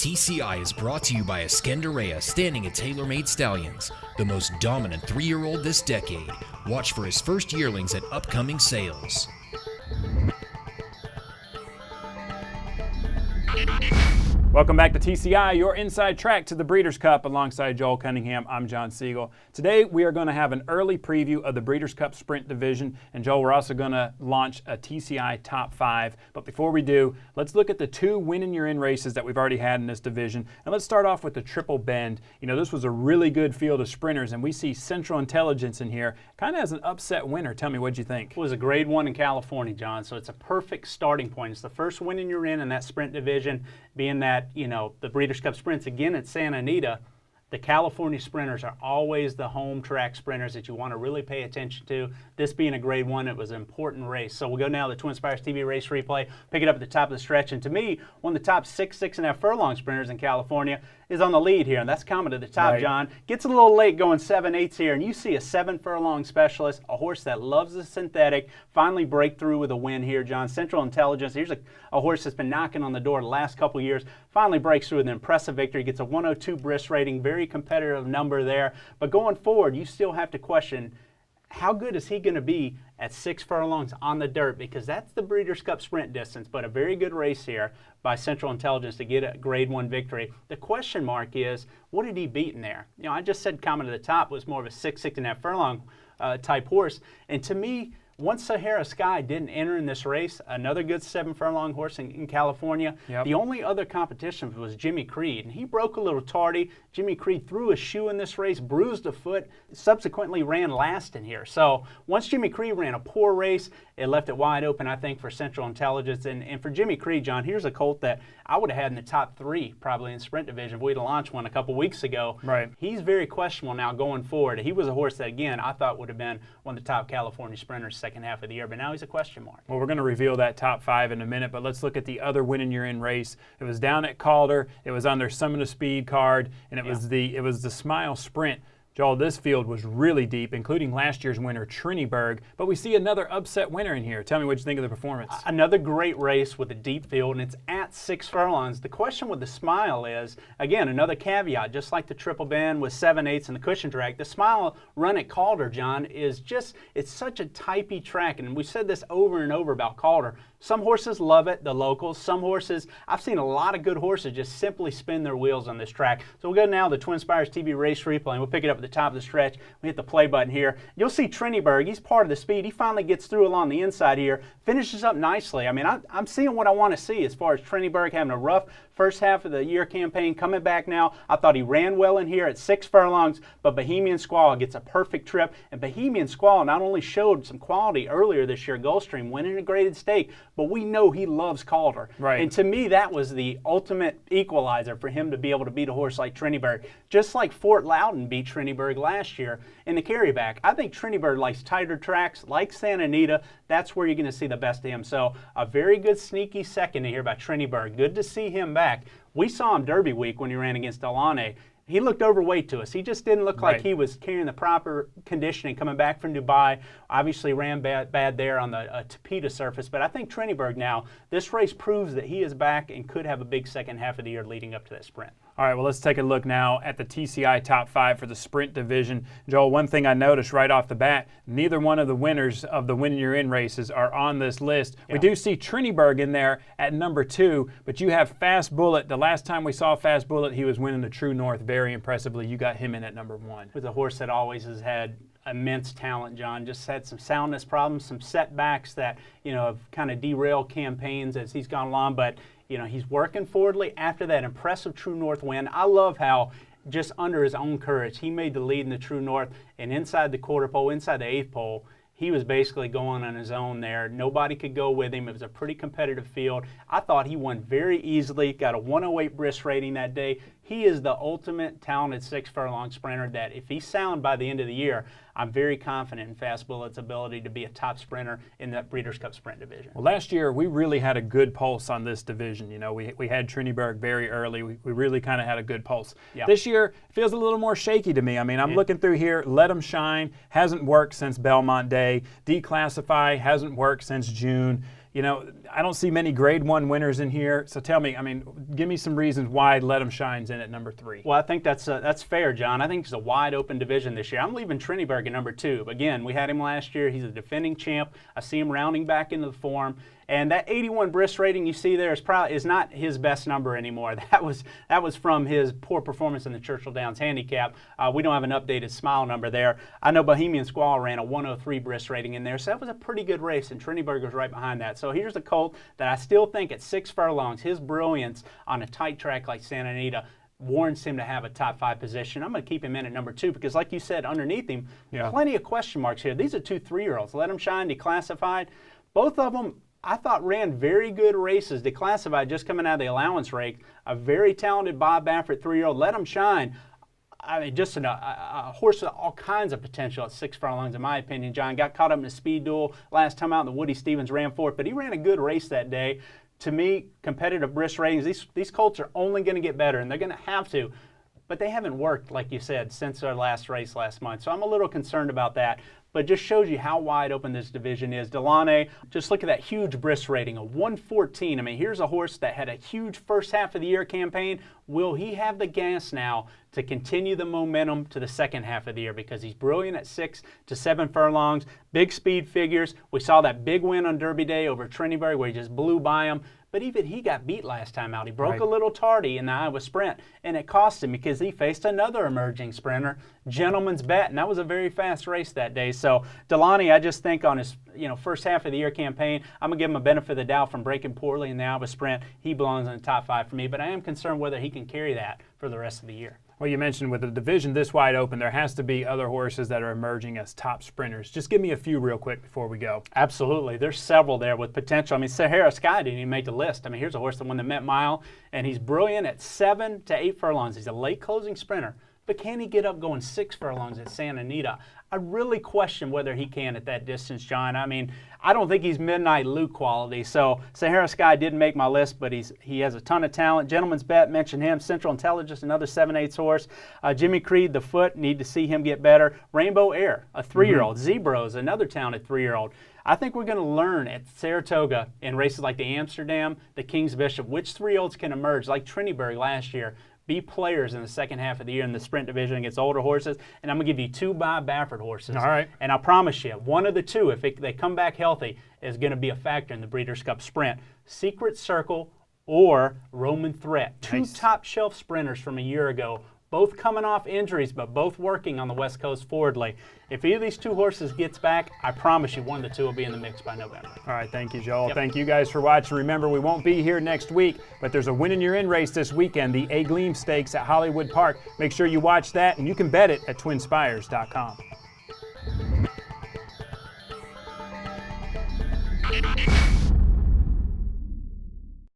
TCI is brought to you by Escandarea Standing at TaylorMade Stallions, the most dominant 3-year-old this decade. Watch for his first yearlings at upcoming sales. Welcome back to TCI, your inside track to the Breeders' Cup. Alongside Joel Cunningham, I'm John Siegel. Today we are going to have an early preview of the Breeders' Cup Sprint Division. And Joel, we're also going to launch a TCI Top 5. But before we do, let's look at the 2 win-in-your-in races that we've already had in this division. And let's start off with the Triple Bend. You know, this was a really good field of sprinters, and we see Central Intelligence in here kind of as an upset winner. Tell me, what'd you think? It was a grade 1 in California, John, so it's a perfect starting point. It's the first win-in-your-in in that sprint division, being that, you know, the Breeders' Cup Sprints, again, at Santa Anita. The California sprinters are always the home track sprinters that you want to really pay attention to. This being a grade 1, it was an important race. So we'll go now to the Twin Spires TV race replay, pick it up at the top of the stretch. And to me, one of the top 6.5 furlong sprinters in California is on the lead here, and that's coming to the top, right. John. Gets a little late going 7/8 here, and you see a 7 furlong specialist, a horse that loves the synthetic, finally break through with a win here, John. Central Intelligence, here's a horse that's been knocking on the door the last couple years, finally breaks through with an impressive victory, gets a 102 BRIS rating, very competitive number there. But going forward, you still have to question, how good is he going to be at 6 furlongs on the dirt? Because that's the Breeders' Cup sprint distance, but a very good race here by Central Intelligence to get a grade 1 victory. The question mark is, what did he beat in there? You know, I just said coming to the top was more of a 6.5 furlong type horse. And to me, once Sahara Sky didn't enter in this race, another good 7 furlong horse in California, the only other competition was Jimmy Creed. And he broke a little tardy. Jimmy Creed threw a shoe in this race, bruised a foot, subsequently ran last in here. So once Jimmy Creed ran a poor race, it left it wide open, I think, for Central Intelligence. And for Jimmy Creed, John, here's a colt that I would have had in the top 3 probably in sprint division if we'd have launched one a couple weeks ago. Right. He's very questionable now going forward. He was a horse that, again, I thought would have been one of the top California sprinters second half of the year, but now he's a question mark. Well, we're going to reveal that top 5 in a minute, but let's look at the other win-in-your-in race. It was down at Calder. It was on their Summit of Speed card, and it was the Smile Sprint. Joel, this field was really deep, including last year's winner, Triniberg, but we see another upset winner in here. Tell me what you think of the performance. Another great race with a deep field, and it's at 6 furlongs. The question with the Smile is, again, another caveat, just like the Triple Bend with 7/8 and the cushion track, the Smile run at Calder, John, is just, it's such a typey track, and we've said this over and over about Calder. Some horses love it, the locals. Some horses, I've seen a lot of good horses just simply spin their wheels on this track. So we'll go now to the Twin Spires TV race replay, and we'll pick it up at the top of the stretch. We hit the play button here. You'll see Triniberg, he's part of the speed. He finally gets through along the inside here, finishes up nicely. I mean, I'm seeing what I want to see as far as Triniberg having a rough first half of the year campaign, coming back now. I thought he ran well in here at 6 furlongs, but Bohemian Squall gets a perfect trip. And Bohemian Squall not only showed some quality earlier this year, Gulfstream, winning a graded stake, but we know he loves Calder. Right. And to me, that was the ultimate equalizer for him to be able to beat a horse like Triniberg. Just like Fort Loudon beat Triniberg last year in the carryback. I think Triniberg likes tighter tracks, like Santa Anita. That's where you're going to see the best of him. So a very good sneaky second in here by Triniberg. Good to see him back. We saw him Derby week when he ran against Delaney. He looked overweight to us. He just didn't look like he was carrying the proper conditioning coming back from Dubai. Obviously ran bad there on the Tapeta surface. But I think Triniberg now, this race proves that he is back and could have a big second half of the year leading up to that sprint. All right, well, let's take a look now at the TCI Top 5 for the sprint division. Joel, one thing I noticed right off the bat, neither one of the winners of the win-in-your-in races are on this list. We do see Triniberg in there at number 2, but you have Fast Bullet. The last time we saw Fast Bullet, he was winning the True North very impressively. You got him in at number 1. With a horse that always has had immense talent, John. Just had some soundness problems, some setbacks that, you know, have kind of derailed campaigns as he's gone along, but you know, he's working forwardly after that impressive True North win. I love how just under his own courage, he made the lead in the True North, and inside the quarter pole, inside the 8th pole, he was basically going on his own there. Nobody could go with him. It was a pretty competitive field. I thought he won very easily, got a 108 BRIS rating that day. He is the ultimate talented 6 furlong sprinter that if he's sound by the end of the year, I'm very confident in Fast Bullet's ability to be a top sprinter in that Breeders' Cup Sprint division. Well, last year we really had a good pulse on this division. You know, we had Triniberg very early. We really kind of had a good pulse. Yeah. This year it feels a little more shaky to me. I mean, I'm looking through here. Let 'em Shine hasn't worked since Belmont Day. Declassify hasn't worked since June. You know, I don't see many Grade 1 winners in here. So tell me, I mean, give me some reasons why Let 'Em Shine's in at number 3. Well, I think that's fair, John. I think it's a wide open division this year. I'm leaving Triniberg at number 2. Again, we had him last year. He's a defending champ. I see him rounding back into the form. And that 81 bris rating you see there is not his best number anymore. That was from his poor performance in the Churchill Downs Handicap. We don't have an updated smile number there. I know Bohemian Squall ran a 103 bris rating in there, so that was a pretty good race, and Triniberg was right behind that. So here's a colt that I still think at 6 furlongs, his brilliance on a tight track like Santa Anita warrants him to have a top 5 position. I'm going to keep him in at number 2 because, like you said, underneath him, plenty of question marks here. These are 2 3-year-olds. Let 'Em Shine, declassified. Both of them, I thought, ran very good races. Declassified, just coming out of the allowance rate. A very talented Bob Baffert 3-year-old. Let 'Em Shine. I mean, just a horse with all kinds of potential at 6 furlongs, in my opinion. John got caught up in a speed duel last time out, and the Woody Stevens ran for it, but he ran a good race that day. To me, competitive bris ratings, these colts are only going to get better, and they're going to have to. But they haven't worked, like you said, since our last race last month. So I'm a little concerned about that. But it just shows you how wide open this division is. Delaney, just look at that huge bris rating, a 114. I mean, here's a horse that had a huge first half of the year campaign. Will he have the gas now to continue the momentum to the second half of the year? Because he's brilliant at 6 to 7 furlongs, big speed figures. We saw that big win on Derby Day over Triniberg where he just blew by him. But even he got beat last time out. He broke a little tardy in the Iowa Sprint, and it cost him because he faced another emerging sprinter, Gentleman's Bet, and that was a very fast race that day. So Delaney, I just think on his first half of the year campaign, I'm going to give him a benefit of the doubt from breaking poorly in the Iowa Sprint. He belongs in the top 5 for me, but I am concerned whether he can carry that for the rest of the year. Well, you mentioned with the division this wide open, there has to be other horses that are emerging as top sprinters. Just give me a few real quick before we go. Absolutely. There's several there with potential. I mean, Sahara Sky didn't even make the list. I mean, here's a horse that won the Met Mile, and he's brilliant at 7 to 8 furlongs. He's a late closing sprinter. But can he get up going 6 furlongs at Santa Anita? I really question whether he can at that distance, John. I mean, I don't think he's Midnight Luke quality. So Sahara Sky didn't make my list, but he has a ton of talent. Gentleman's Bet, mentioned him. Central Intelligence, another 7/8 horse. Jimmy Creed, the foot, need to see him get better. Rainbow Air, a 3-year-old. Zebros, another talented 3-year-old. I think we're going to learn at Saratoga in races like the Amsterdam, the King's Bishop, which 3-year-olds can emerge, like Triniberg last year, be players in the second half of the year in the sprint division against older horses. And I'm going to give you 2 Bob Baffert horses. All right. And I promise you, one of the 2, if they come back healthy, is going to be a factor in the Breeders' Cup Sprint. Secret Circle or Roman Threat. 2 top shelf sprinters from a year ago, both coming off injuries, but both working on the West Coast forwardly. If either of these 2 horses gets back, I promise you one of the 2 will be in the mix by November. All right, thank you, Joel. Thank you guys for watching. Remember, we won't be here next week, but there's a Win in Your In race this weekend, the A Gleam Stakes at Hollywood Park. Make sure you watch that, and you can bet it at twinspires.com.